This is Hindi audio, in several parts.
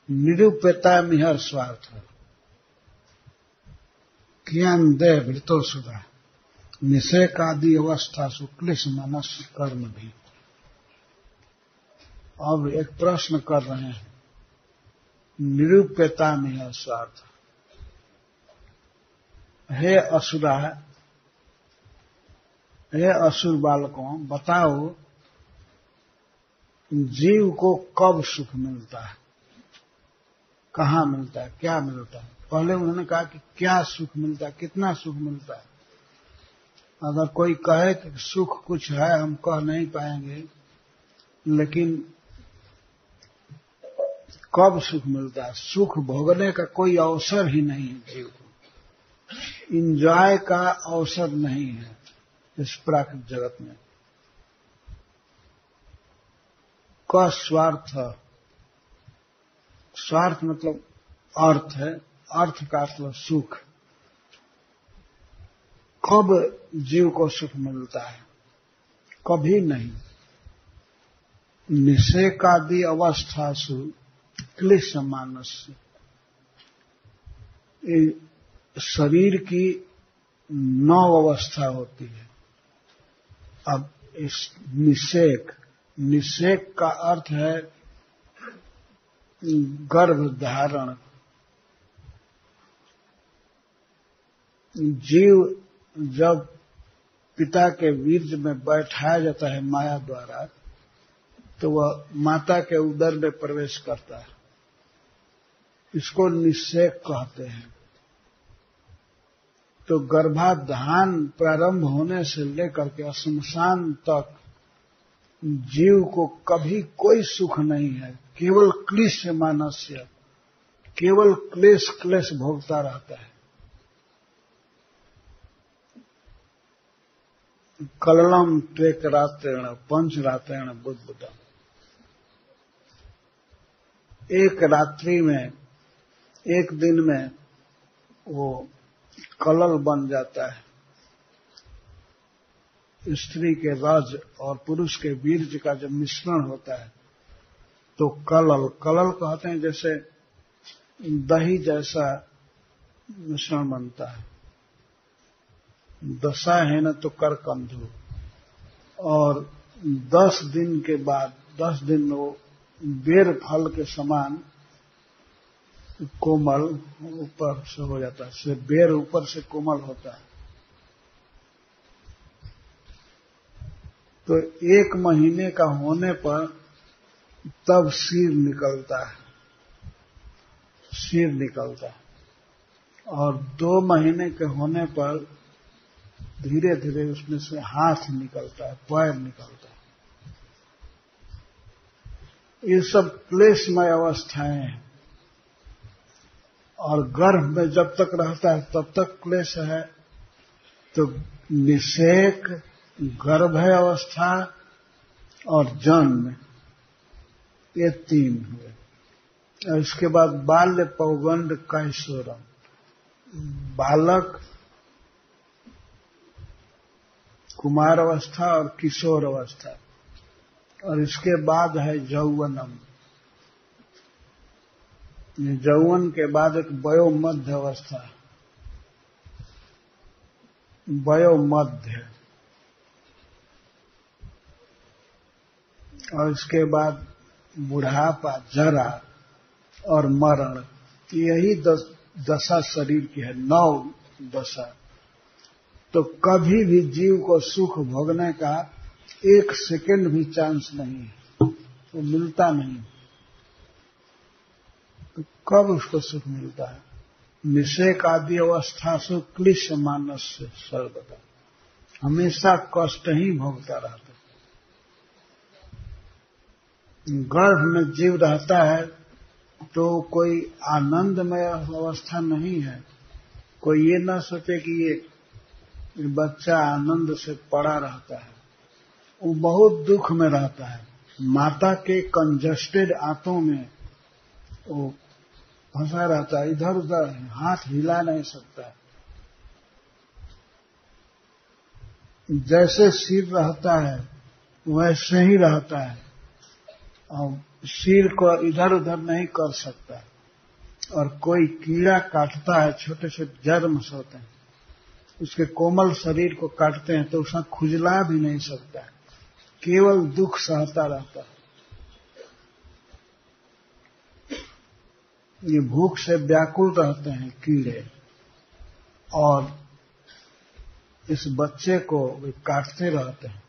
निरूप्यता मिहर स्वार्थ ज्ञान दे वृतो सुधा निषेकादि अवस्था शुक्लिश मनस कर्म भी। अब एक प्रश्न कर रहे हैं, निरूप्यता मिहर स्वार्थ। हे असुरा, हे असुर बालकों, बताओ जीव को कब सुख मिलता है, कहाँ मिलता है, क्या मिलता है। पहले उन्होंने कहा कि क्या सुख मिलता है, कितना सुख मिलता है। अगर कोई कहे कि सुख कुछ है, हम कह नहीं पाएंगे, लेकिन कब सुख मिलता है। सुख भोगने का कोई अवसर ही नहीं है जीव को, इंजॉय का अवसर नहीं है इस प्राकृतिक जगत में। क स्वार्थ, स्वार्थ मतलब अर्थ है, अर्थ का मतलब सुख। कब जीव को सुख मिलता है, कभी नहीं। निषेकादि अवस्थासु क्लिश मानस्य, शरीर की 9 अवस्था होती है। अब इस निषेक, निषेक का अर्थ है गर्भ धारण। जीव जब पिता के वीर्य में बैठाया जाता है माया द्वारा, तो वह माता के उदर में प्रवेश करता है। इसको निषेक कहते हैं। तो गर्भाधान प्रारंभ होने से लेकर के श्मशान तक जीव को कभी कोई सुख नहीं है, केवल क्लिश मानस्य, केवल क्लेश क्लेश भोगता रहता है। कललम त्वेक रात्रेण पंच रात्रेण बुद्बुदम, एक रात्रि में, एक दिन में वो कलल बन जाता है। स्त्री के रज और पुरुष के वीर्य का जब मिश्रण होता है तो कलल, कलल कहते हैं जैसे दही जैसा मिश्रण बनता है। दशा है न तो कर कंधु, और 10 दिन के बाद, 10 दिन वो बेर फल के समान कोमल ऊपर से हो जाता है, बेर ऊपर से कोमल होता है। तो 1 महीने का होने पर तब सिर निकलता है, सिर निकलता है, और 2 महीने के होने पर धीरे धीरे उसमें से हाथ निकलता है, पैर निकलता है। ये सब क्लेशमय अवस्थाएं हैं। और गर्भ में जब तक रहता है तब तक क्लेश है। तो निषेक, गर्भ अवस्था और जन्म, ये 3 हुए। और इसके बाद बाल्य, पौगंड, कैशोरम, बालक, कुमार अवस्था और किशोर अवस्था। और इसके बाद है यौवनम। यौवन के बाद एक वयोमध्य अवस्था, वयोमध्य, और इसके बाद बुढ़ापा, जरा और मरण। यही 10 शरीर की है, 9 दशा। तो कभी भी जीव को सुख भोगने का 1 सेकंड भी चांस नहीं है, वो मिलता नहीं। तो कब उसको सुख मिलता है? निषेक आदि अवस्था से क्लिश मानस से सर्वदा, हमेशा कष्ट ही भोगता रहता है। गर्भ में जीव रहता है तो कोई आनंदमय अवस्था नहीं है। कोई ये न सोचे कि ये बच्चा आनंद से पड़ा रहता है, वो बहुत दुख में रहता है। माता के कंजस्टेड आंतों में वो फंसा रहता है, इधर उधर हाथ हिला नहीं सकता। जैसे सिर रहता है वैसे ही रहता है, और सिर को इधर उधर नहीं कर सकता। और कोई कीड़ा काटता है, छोटे छोटे जर्म्स होते हैं, उसके कोमल शरीर को काटते हैं तो उसमें खुजला भी नहीं सकता है, केवल दुख सहता रहता है। ये भूख से व्याकुल रहते हैं कीड़े, और इस बच्चे को वे काटते रहते हैं।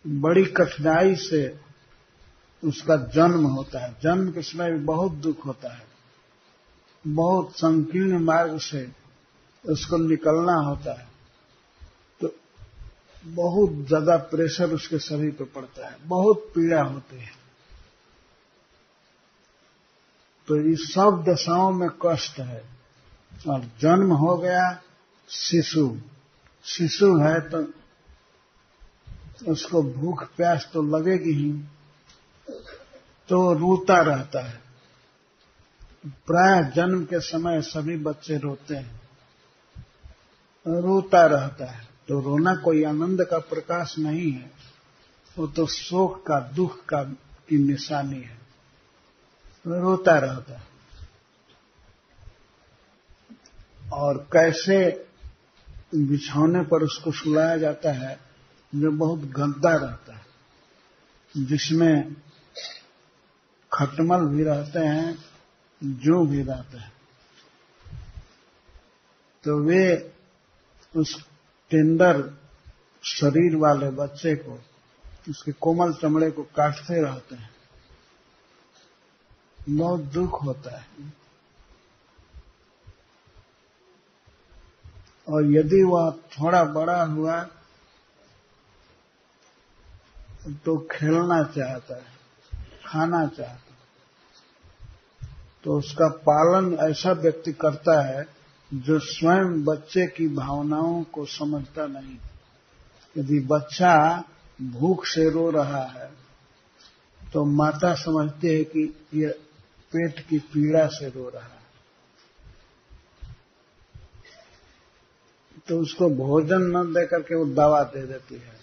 बड़ी कठिनाई से उसका जन्म होता है। जन्म के समय भी बहुत दुख होता है, बहुत संकीर्ण मार्ग से उसको निकलना होता है, तो बहुत ज्यादा प्रेशर उसके शरीर पर पड़ता है, बहुत पीड़ा होती है। तो इस सब दशाओं में कष्ट है। और जन्म हो गया शिशु है तो उसको भूख प्यास तो लगेगी ही, तो रोता रहता है। प्राय जन्म के समय सभी बच्चे रोते हैं, रोता रहता है। तो रोना कोई आनंद का प्रकाश नहीं है, वो तो शोक का, दुख का की निशानी है। रोता रहता है। और कैसे बिछौने पर उसको सुलाया जाता है जो बहुत गंदा रहता है, जिसमें खटमल भी रहते हैं, जू भी रहते हैं। तो वे उस टेंडर शरीर वाले बच्चे को, उसके कोमल चमड़े को काटते रहते हैं। बहुत दुख होता है। और यदि वह थोड़ा बड़ा हुआ तो खेलना चाहता है, खाना चाहता है, तो उसका पालन ऐसा व्यक्ति करता है जो स्वयं बच्चे की भावनाओं को समझता नहीं। यदि बच्चा भूख से रो रहा है तो माता समझती है कि यह पेट की पीड़ा से रो रहा है, तो उसको भोजन न देकर के वो दवा दे देती है।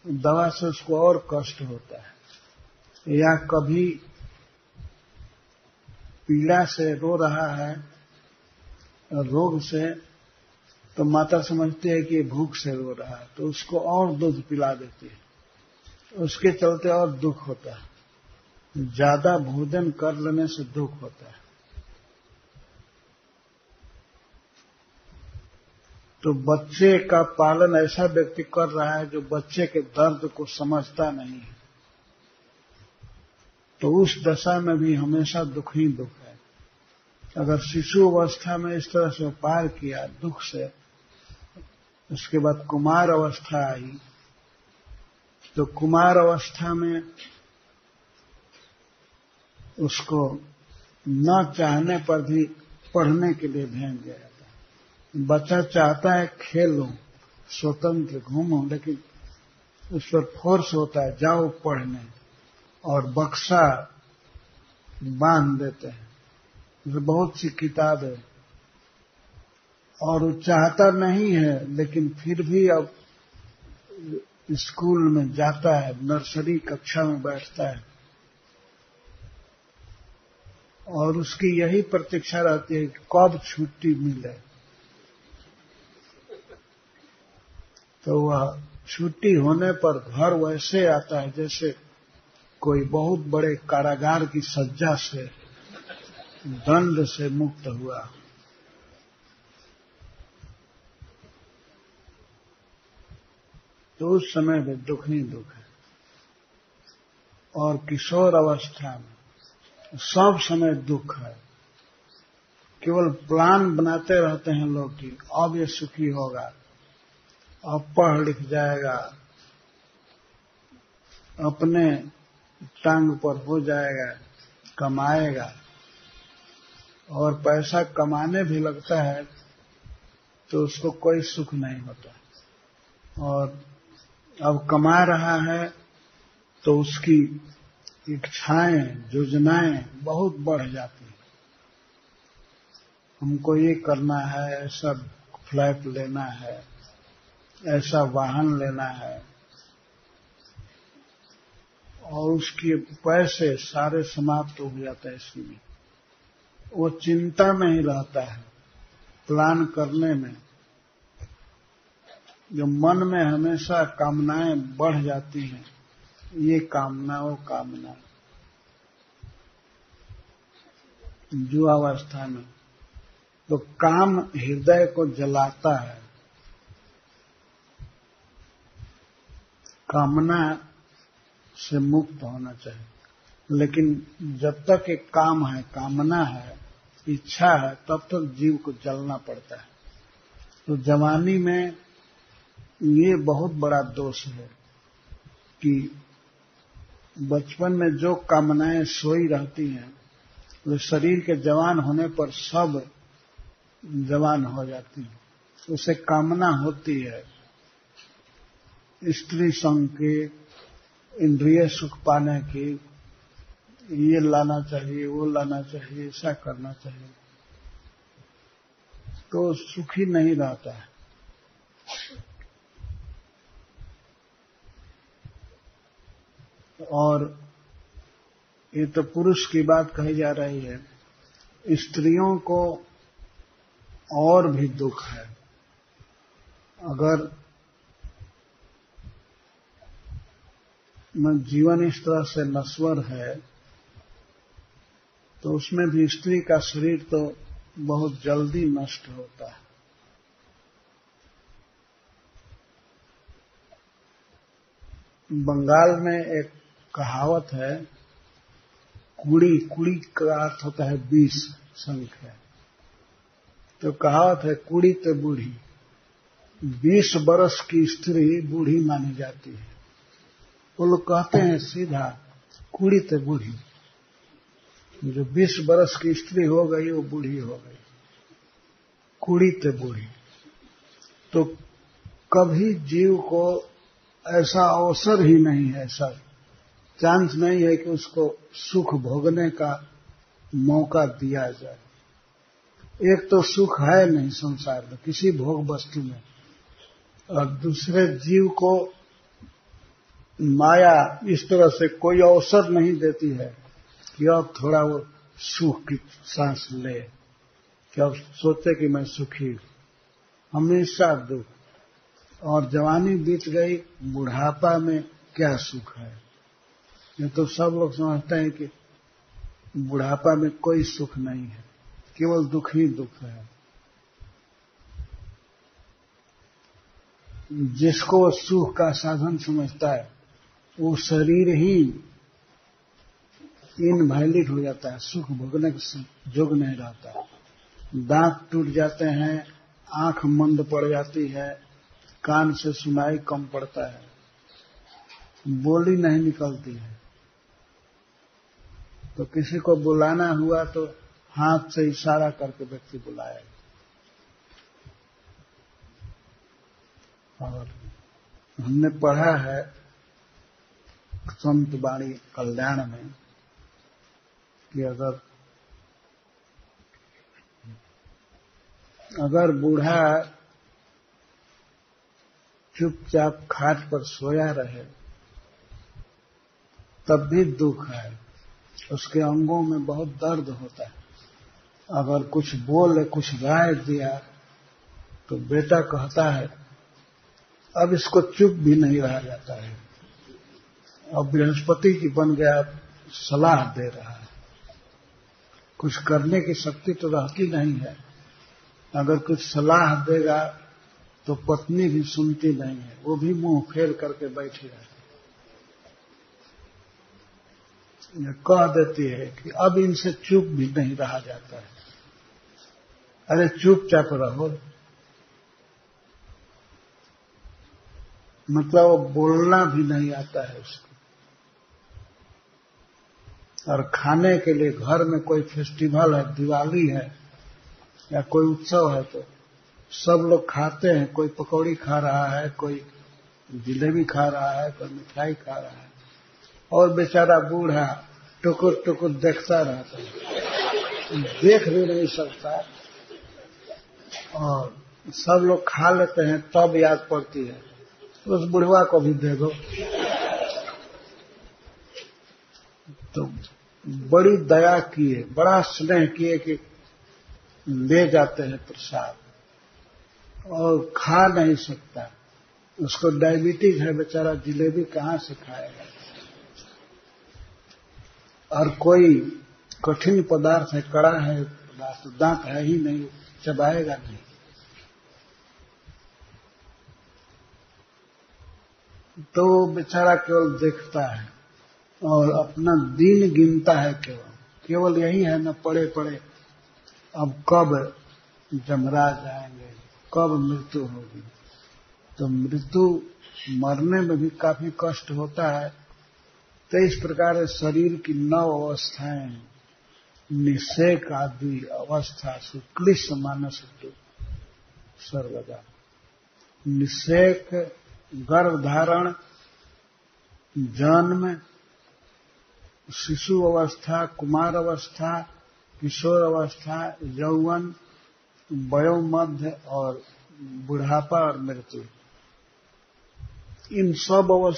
दवा से उसको और कष्ट होता है। या कभी पीड़ा से रो रहा है, रोग से, तो माता समझती है कि भूख से रो रहा है, तो उसको और दूध पिला देती है। उसके चलते और दुख होता है। ज्यादा भोजन कर लेने से दुख होता है। तो बच्चे का पालन ऐसा व्यक्ति कर रहा है जो बच्चे के दर्द को समझता नहीं है, तो उस दशा में भी हमेशा दुख ही दुख है। अगर शिशु अवस्था में इस तरह से पार किया दुख से, उसके बाद कुमार अवस्था आई, तो कुमार अवस्था में उसको न चाहने पर भी पढ़ने के लिए भेज दिया जाता है। बच्चा चाहता है खेलूं, स्वतंत्र घूमूं, लेकिन उस पर फोर्स होता है जाओ पढ़ने, और बक्सा बांध देते हैं। बहुत सी किताब है और वो चाहता नहीं है, लेकिन फिर भी अब स्कूल में जाता है, नर्सरी कक्षा में बैठता है, और उसकी यही प्रतीक्षा रहती है कि कब छुट्टी मिले। तो वह छुट्टी होने पर घर वैसे आता है जैसे कोई बहुत बड़े कारागार की सज्जा से, दंड से मुक्त हुआ। तो उस समय में दुख ही दुख है। और किशोर अवस्था में सब समय दुख है। केवल प्लान बनाते रहते हैं लोग कि अब ये सुखी होगा, अब पढ़ लिख जाएगा, अपने टांग पर हो जाएगा, कमाएगा। और पैसा कमाने भी लगता है तो उसको कोई सुख नहीं होता। और अब कमा रहा है तो उसकी इच्छाएं, योजनाएं बहुत बढ़ जाती हैं। हमको ये करना है, ऐसा फ्लैट लेना है, ऐसा वाहन लेना है, और उसके पैसे सारे समाप्त हो जाता है इसी में। वो चिंता में ही रहता है, प्लान करने में। जो मन में हमेशा कामनाएं बढ़ जाती हैं, ये कामना वो कामना, युवावस्था में तो काम हृदय को जलाता है। कामना से मुक्त होना चाहिए, लेकिन जब तक एक काम है, कामना है, इच्छा है, तब तक जीव को जलना पड़ता है। तो जवानी में ये बहुत बड़ा दोष है कि बचपन में जो कामनाएं सोई रहती हैं, वो शरीर के जवान होने पर सब जवान हो जाती है। उसे कामना होती है स्त्री संग की, इंद्रिय सुख पाने की, ये लाना चाहिए, वो लाना चाहिए, ऐसा करना चाहिए, तो सुखी नहीं रहता है। और ये तो पुरुष की बात कही जा रही है, स्त्रियों को और भी दुख है। अगर जीवन इस तरह से नश्वर है तो उसमें भी स्त्री का शरीर तो बहुत जल्दी नष्ट होता है। बंगाल में एक कहावत है, कुड़ी, कुड़ी का अर्थ होता है 20 संख्या। तो कहावत है, कुड़ी तो बूढ़ी, 20 बरस की स्त्री बूढ़ी मानी जाती है। वो लोग कहते हैं सीधा, कुड़ी तो बूढ़ी, जो 20 बरस की स्त्री हो गई वो बूढ़ी हो गई, कुड़ी तो बूढ़ी। तो कभी जीव को ऐसा अवसर ही नहीं है, ऐसा चांस नहीं है कि उसको सुख भोगने का मौका दिया जाए। एक तो सुख है नहीं संसार में किसी भोग वस्तु में, और दूसरे जीव को माया इस तरह से कोई अवसर नहीं देती है कि अब थोड़ा वो सुख की सांस ले, कि अब सोचे कि मैं सुखी हूं। हमेशा दुख। और जवानी बीत गई, बुढ़ापा में क्या सुख है। ये तो सब लोग समझते हैं कि बुढ़ापा में कोई सुख नहीं है, केवल दुख ही दुख है। जिसको सुख का साधन समझता है वो शरीर ही इनवैलिड हो जाता है, सुख भोगने के जोग नहीं रहता। दांत टूट जाते हैं, आंख मंद पड़ जाती है, कान से सुनाई कम पड़ता है, बोली नहीं निकलती है। तो किसी को बुलाना हुआ तो हाथ से इशारा करके व्यक्ति बुलाएगा। और हमने पढ़ा है संत वाणी कल्याण में कि अगर बूढ़ा चुपचाप खाट पर सोया रहे तब भी दुख है, उसके अंगों में बहुत दर्द होता है। अगर कुछ बोले, कुछ राय दिया तो बेटा कहता है अब इसको चुप भी नहीं रहा जाता है, अब बृहस्पति जी बन गया, सलाह दे रहा है। कुछ करने की शक्ति तो रहती नहीं है, अगर कुछ सलाह देगा तो पत्नी भी सुनती नहीं है, वो भी मुंह फेर करके बैठी रहती है, कह देती है कि अब इनसे चुप भी नहीं रहा जाता है। अरे चुपचाप रहो, मतलब वो बोलना भी नहीं आता है उसको। और खाने के लिए घर में कोई फेस्टिवल है, दिवाली है या कोई उत्सव है तो सब लोग खाते हैं, कोई पकौड़ी खा रहा है, कोई जिलेबी खा रहा है, कोई मिठाई खा रहा है, और बेचारा बूढ़ा टुकुर टुकुर देखता रहता है, देख भी नहीं सकता। और सब लोग खा लेते हैं तब याद पड़ती है उस बुढ़वा को भी दे दो। तो बड़ी दया किए, बड़ा स्नेह किए कि ले जाते हैं प्रसाद, और खा नहीं सकता, उसको डायबिटीज है बेचारा, जिलेबी कहाँ से खाएगा। और कोई कठिन पदार्थ है, कड़ा है पदार्थ, दांत है ही नहीं, चबाएगा नहीं। तो बेचारा केवल देखता है और अपना दिन गिनता है, केवल यही है न पड़े पड़े अब कब जमराज आएंगे, कब मृत्यु होगी। तो मृत्यु मरने में भी काफी कष्ट होता है। तो इस प्रकार शरीर की 9 अवस्थाएं, निषेक आदि अवस्था सुक्लिश मानस सर्वदा। निषेक गर्भ धारण, जन्म, शिशु अवस्था, कुमार अवस्था, किशोर अवस्था, यौवन, वयोमध्य और बुढ़ापा और मृत्यु। इन सब अवस्था